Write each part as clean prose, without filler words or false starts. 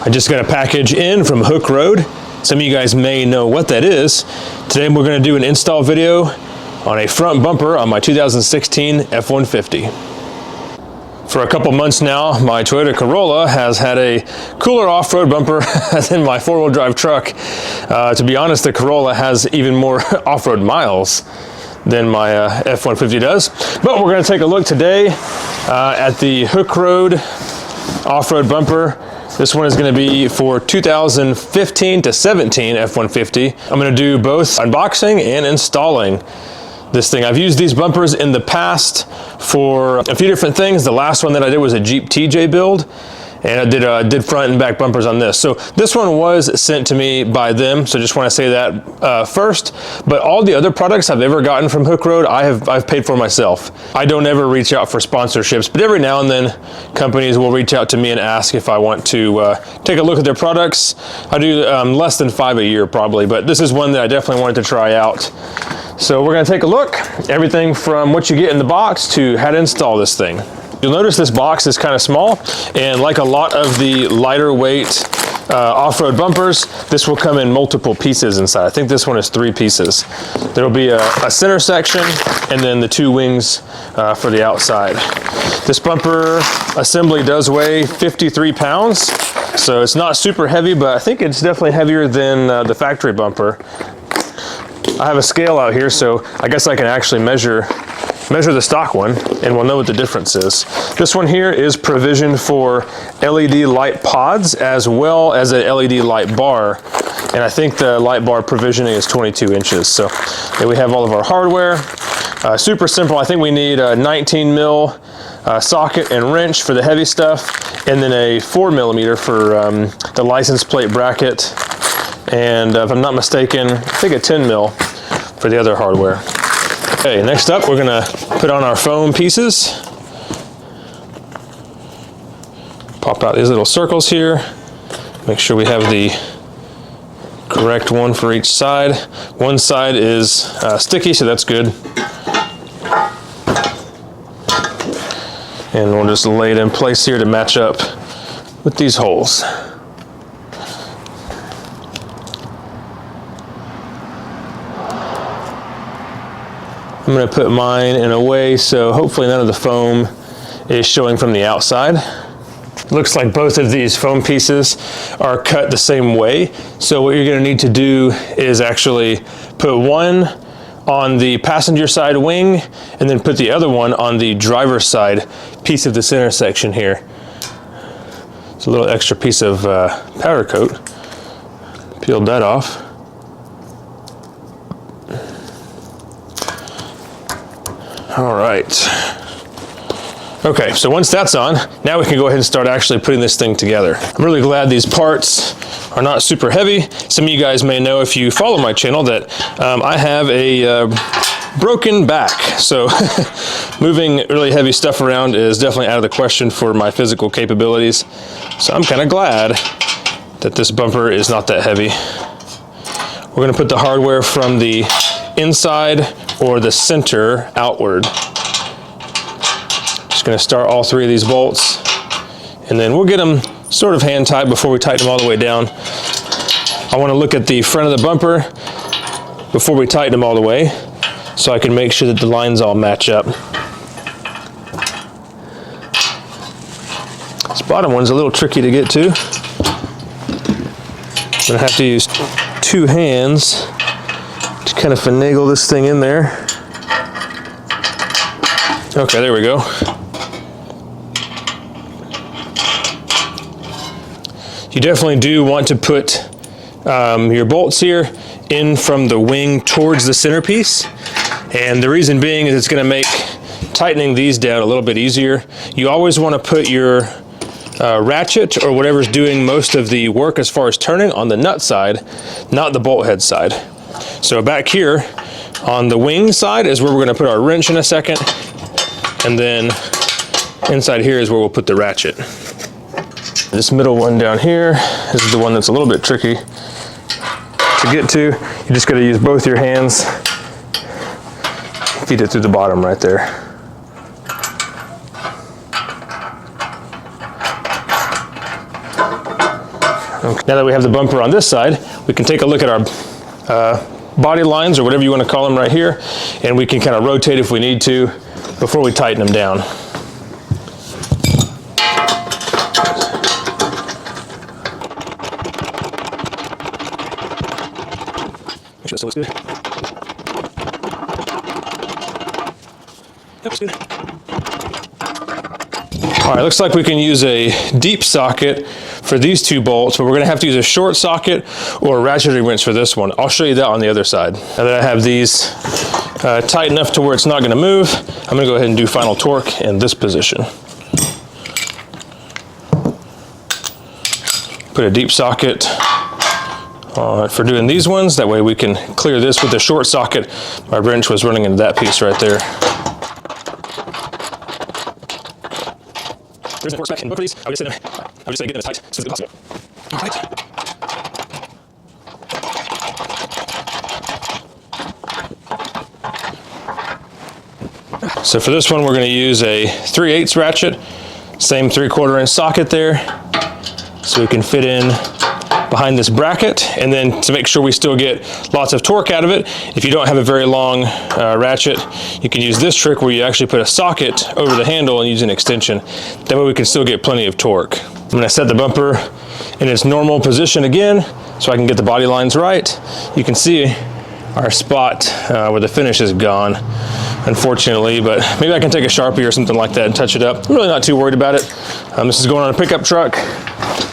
I just got a package in from Hooke-Road. Some of you guys may know what that is. Today we're going to do an install video on a front bumper on my 2016 F150. For a couple months now, my Toyota Corolla has had a cooler off-road bumper than my four-wheel drive truck. To be honest, the Corolla has even more off-road miles than my F150 does. But we're going to take a look today at the Hookeroad off-road bumper. This one is going to be for 2015 to 17 F150. I'm going to do both unboxing and installing this thing. I've used these bumpers in the past for a few different things. The last one that I did was a Jeep TJ build, and I did front and back bumpers on this. So this one was sent to me by them, so just want to say that first. But all the other products I've ever gotten from Hookeroad, I've paid for myself. I don't ever reach out for sponsorships, but every now and then companies will reach out to me and ask if I want to take a look at their products. I do less than 5 a year probably, but this is one that I definitely wanted to try out. So we're going to take a look, everything from what you get in the box to how to install this thing. You'll notice this box is kind of small, and like a lot of the lighter weight off-road bumpers, this will come in multiple pieces inside. I think this one is 3 pieces. There'll be a center section and then the 2 wings for the outside. This bumper assembly does weigh 53 pounds, so it's not super heavy, but I think it's definitely heavier than the factory bumper. I have a scale out here, so I guess I can actually measure the stock one and we'll know what the difference is. This one here is provisioned for LED light pods as well as a LED light bar, and I think the light bar provisioning is 22 inches. So here we have all of our hardware. Super simple. I think we need a 19 mil socket and wrench for the heavy stuff, and then a 4 millimeter for the license plate bracket, and if I'm not mistaken, I think a 10 mil for the other hardware. Okay, next up we're gonna put on our foam pieces. Pop out these little circles here. Make sure we have the correct one for each side. One side is sticky, so that's good. And we'll just lay it in place here to match up with these holes. I'm going to put mine in a way so hopefully none of the foam is showing from the outside. Looks like both of these foam pieces are cut the same way. So what you're going to need to do is actually put one on the passenger side wing and then put the other one on the driver's side piece of the center section here. It's a little extra piece of powder coat. Peeled that off. All right. Okay, so once that's on, now we can go ahead and start actually putting this thing together. I'm really glad these parts are not super heavy. Some of you guys may know if you follow my channel that I have a broken back. So moving really heavy stuff around is definitely out of the question for my physical capabilities. So I'm kind of glad that this bumper is not that heavy. We're gonna put the hardware from the inside or the center outward. Just going to start all 3 of these bolts, and then we'll get them sort of hand tight before we tighten them all the way down. I want to look at the front of the bumper before we tighten them all the way so I can make sure that the lines all match up. This bottom one's a little tricky to get to. I'm going to have to use 2 hands to kind of finagle this thing in there. Okay, there we go. You definitely do want to put your bolts here in from the wing towards the centerpiece. And the reason being is it's going to make tightening these down a little bit easier. You always want to put your ratchet or whatever's doing most of the work as far as turning on the nut side, not the bolt head side. So back here on the wing side is where we're going to put our wrench in a second, and then inside here is where we'll put the ratchet. This middle one down here is the one that's a little bit tricky to get to. You just got to use both your hands, feed it through the bottom right there. Okay. Now that we have the bumper on this side, we can take a look at our body lines, or whatever you want to call them right here, and we can kind of rotate if we need to before we tighten them down. Make sure this looks good. Yep, it's good. All right, looks like we can use a deep socket for these two bolts, but we're gonna have to use a short socket or a ratcheting wrench for this one. I'll show you that on the other side. Now that I have these tight enough to where it's not gonna move, I'm gonna go ahead and do final torque in this position. Put a deep socket for doing these ones. That way we can clear this with the short socket. My wrench was running into that piece right there. There's the force back in both of these. I would just say get them as tight as physically possible. So for this one, we're going to use a 3/8 ratchet, same 3/4 inch socket there, so we can fit in behind this bracket. And then to make sure we still get lots of torque out of it, if you don't have a very long ratchet, you can use this trick where you actually put a socket over the handle and use an extension. That way we can still get plenty of torque. I'm going to set the bumper in its normal position again so I can get the body lines right. You can see our spot where the finish is gone, unfortunately, but maybe I can take a Sharpie or something like that and touch it up. I'm really not too worried about it. This is going on a pickup truck,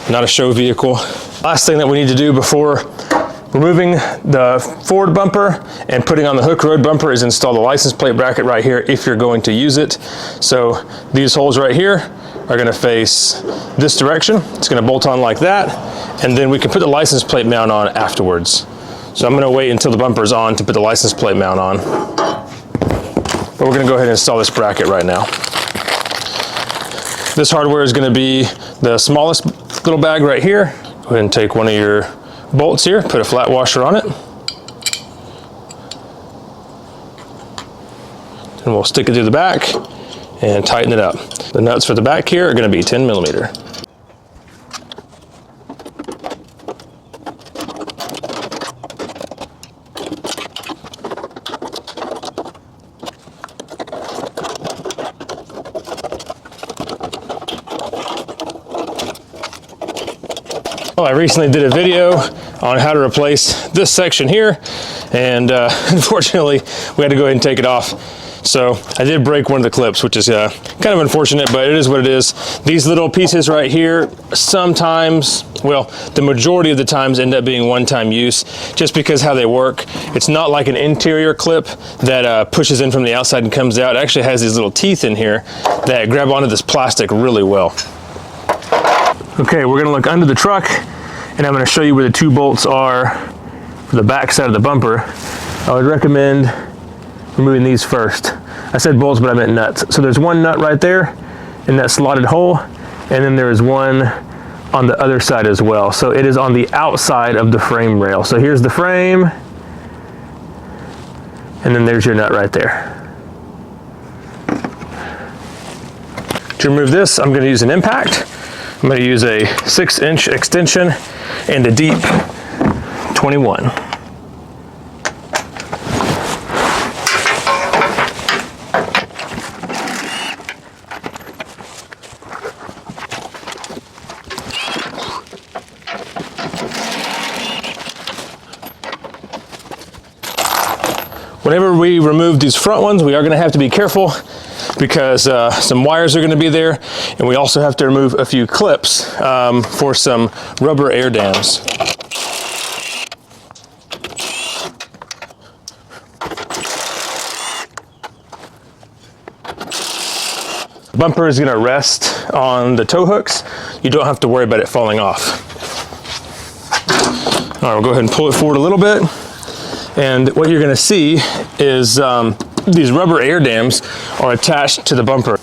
not a show vehicle. Last thing that we need to do before removing the forward bumper and putting on the Hookeroad bumper is install the license plate bracket right here if you're going to use it. So these holes right here are going to face this direction. It's going to bolt on like that, and then we can put the license plate mount on afterwards. So I'm going to wait until the bumper's on to put the license plate mount on. But we're going to go ahead and install this bracket right now. This hardware is going to be the smallest little bag right here. Go ahead and take one of your bolts here, put a flat washer on it. And we'll stick it through the back and tighten it up. The nuts for the back here are going to be 10 millimeter. Well, I recently did a video on how to replace this section here, and unfortunately we had to go ahead and take it off. So I did break one of the clips, which is kind of unfortunate, but it is what it is. These little pieces right here, sometimes, well, the majority of the times end up being one-time use, just because how they work. It's not like an interior clip that pushes in from the outside and comes out. It actually has these little teeth in here that grab onto this plastic really well. Okay, we're gonna look under the truck, and I'm gonna show you where the two bolts are for the back side of the bumper. I would recommend removing these first. I said bolts, but I meant nuts. So there's one nut right there in that slotted hole, and then there is one on the other side as well. So it is on the outside of the frame rail. So here's the frame, and then there's your nut right there. To remove this, I'm gonna use an impact. I'm going to use a 6-inch extension and a deep 21. Whenever we remove these front ones, we are going to have to be careful because some wires are going to be there, and we also have to remove a few clips for some rubber air dams. The bumper is going to rest on the tow hooks. You don't have to worry about it falling off. All right, we'll go ahead and pull it forward a little bit, and what you're going to see is these rubber air dams are attached to the bumper.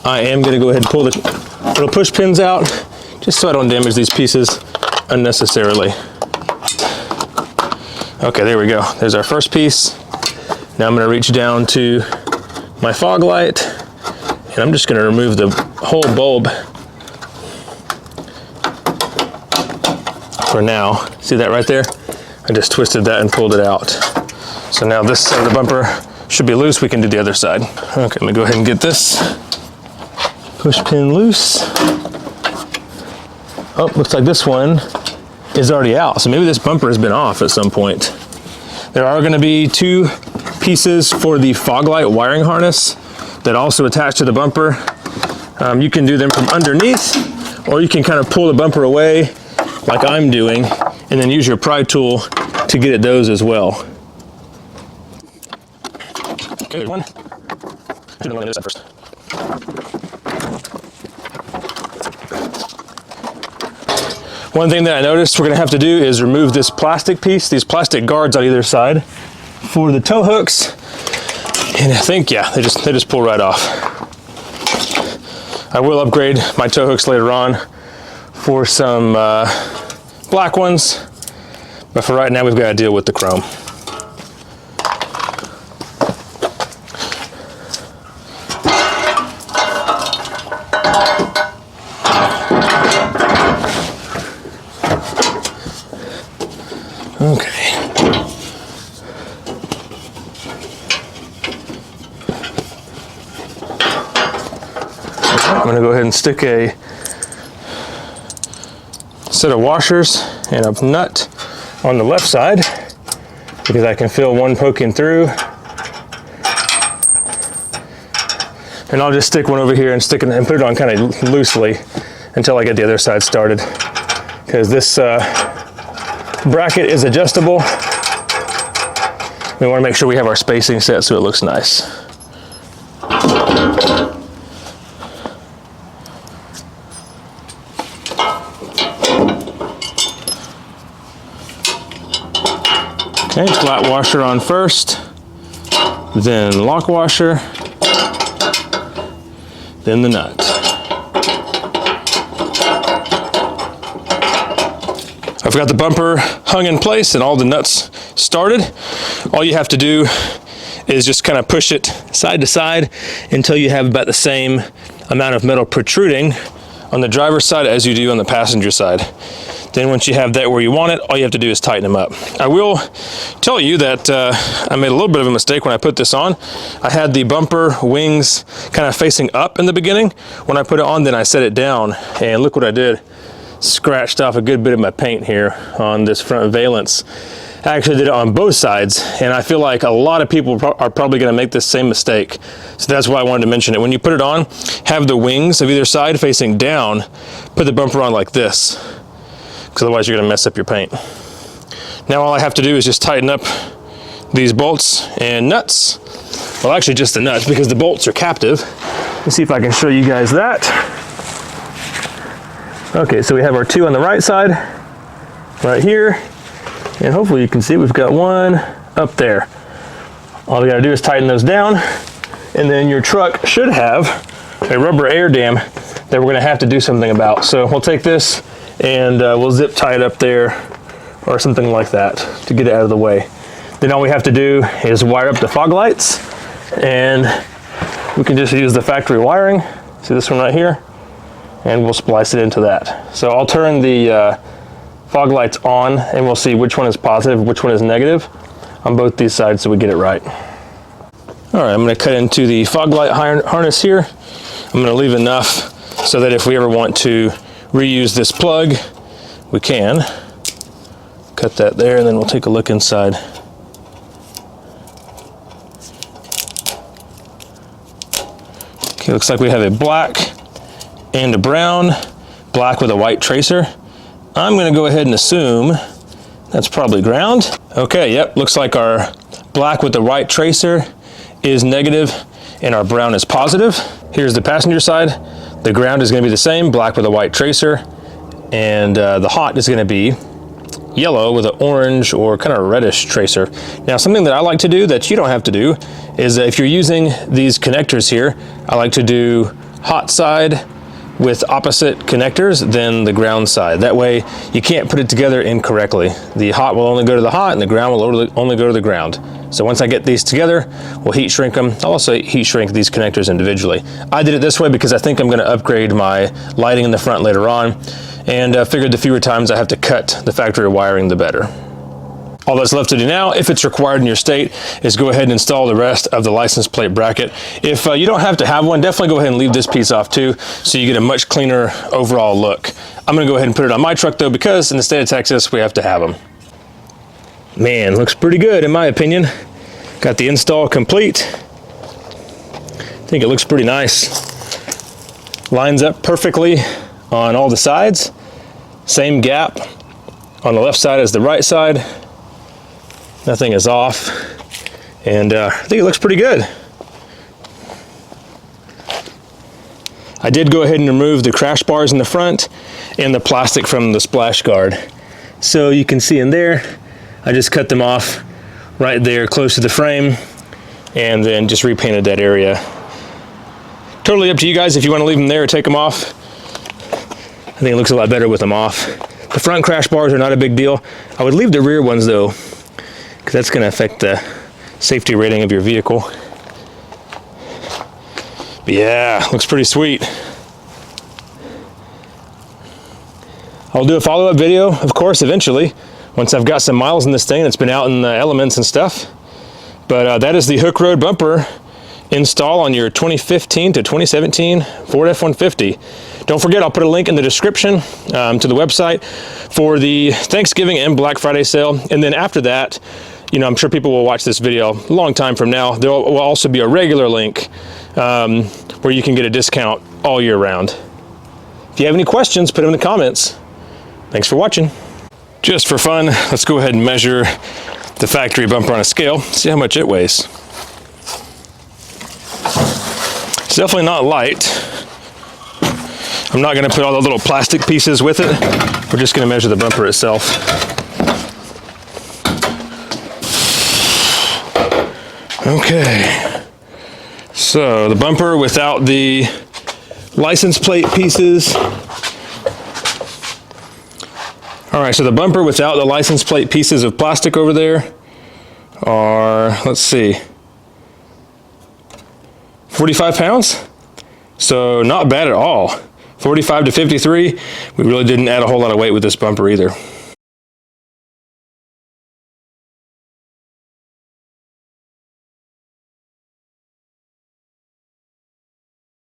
I am going to go ahead and pull the little push pins out just so I don't damage these pieces unnecessarily. Okay, there we go. There's our first piece. Now I'm going to reach down to my fog light, and I'm just going to remove the whole bulb. for now. See that right there? I just twisted that and pulled it out. So now this side of the bumper should be loose. We can do the other side. Okay, let me go ahead and get this push pin loose. Oh, looks like this one is already out. So maybe this bumper has been off at some point. There are gonna be 2 pieces for the fog light wiring harness that also attach to the bumper. You can do them from underneath, or you can kind of pull the bumper away like I'm doing, and then use your pry tool to get at those as well. Okay, there's one. Should have gone this side first. One thing that I noticed we're gonna have to do is remove this plastic piece, these plastic guards on either side for the tow hooks. And I think, yeah, they just pull right off. I will upgrade my tow hooks later on for some black ones, but for right now we've got to deal with the chrome. Okay. I'm going to go ahead and stick a set of washers and a nut on the left side because I can feel one poking through. And I'll just stick one over here and stick it and put it on kind of loosely until I get the other side started, because this bracket is adjustable. We want to make sure we have our spacing set so it looks nice. Okay, flat washer on first, then lock washer, then the nut. I've got the bumper hung in place and all the nuts started. All you have to do is just kind of push it side to side until you have about the same amount of metal protruding on the driver's side as you do on the passenger side. Then once you have that where you want it, all you have to do is tighten them up. I will tell you that I made a little bit of a mistake when I put this on. I had the bumper wings kind of facing up in the beginning. When I put it on, then I set it down, and look what I did. Scratched off a good bit of my paint here on this front valance. I actually did it on both sides, and I feel like a lot of people are probably gonna make this same mistake. So that's why I wanted to mention it. When you put it on, have the wings of either side facing down, put the bumper on like this, because otherwise you're gonna mess up your paint. Now all I have to do is just tighten up these bolts and nuts. Well, actually just the nuts, because the bolts are captive. Let's see if I can show you guys that. Okay, so we have our 2 on the right side, right here, and hopefully you can see we've got one up there. All we gotta do is tighten those down, and then your truck should have a rubber air dam that we're gonna have to do something about. So we'll take this and we'll zip tie it up there or something like that to get it out of the way. Then all we have to do is wire up the fog lights, and we can just use the factory wiring. See this one right here? And we'll splice it into that. So I'll turn the fog lights on and we'll see which one is positive, which one is negative on both these sides so we get it right. All right, I'm gonna cut into the fog light harness here. I'm gonna leave enough so that if we ever want to reuse this plug, we can. Cut that there, and then we'll take a look inside. Okay, looks like we have a black and a brown, black with a white tracer. I'm gonna go ahead and assume that's probably ground. Okay, yep, looks like our black with the white tracer is negative and our brown is positive. Here's the passenger side. The ground is gonna be the same, black with a white tracer, and the hot is gonna be yellow with an orange or kind of reddish tracer. Now, something that I like to do that you don't have to do is if you're using these connectors here, I like to do hot side with opposite connectors than the ground side. That way you can't put it together incorrectly. The hot will only go to the hot and the ground will only go to the ground. So once I get these together, we'll heat shrink them. I'll also heat shrink these connectors individually. I did it this way because I think I'm gonna upgrade my lighting in the front later on. and figured the fewer times I have to cut the factory wiring, the better. All that's left to do now, if it's required in your state, is go ahead and install the rest of the license plate bracket. If you don't have to have one, definitely go ahead and leave this piece off too, so you get a much cleaner overall look. I'm gonna go ahead and put it on my truck though, because in the state of Texas, we have to have them. Man, looks pretty good in my opinion. Got the install complete. I think it looks pretty nice. Lines up perfectly on all the sides. Same gap on the left side as the right side. Nothing is off, and I think it looks pretty good. I did go ahead and remove the crash bars in the front and the plastic from the splash guard. So you can see in there, I just cut them off right there close to the frame and then just repainted that area. Totally up to you guys if you want to leave them there or take them off. I think it looks a lot better with them off. The front crash bars are not a big deal. I would leave the rear ones though, because that's going to affect the safety rating of your vehicle. But yeah, looks pretty sweet. I'll do a follow-up video, of course, eventually, once I've got some miles in this thing. It's been out in the elements and stuff. But that is the Hooke-Road bumper install on your 2015 to 2017 Ford F-150. Don't forget, I'll put a link in the description to the website for the Thanksgiving and Black Friday sale. And then after that, you know, I'm sure people will watch this video a long time from now. There will also be a regular link where you can get a discount all year round. If you have any questions, put them in the comments. Thanks for watching. Just for fun, let's go ahead and measure the factory bumper on a scale, see how much it weighs. It's definitely not light. I'm not going to put all the little plastic pieces with it. We're just going to measure the bumper itself. Okay, so the bumper without the license plate pieces. All right, so the bumper without the license plate pieces of plastic over there are, let's see, 45 pounds. So not bad at all. 45 to 53. We really didn't add a whole lot of weight with this bumper either.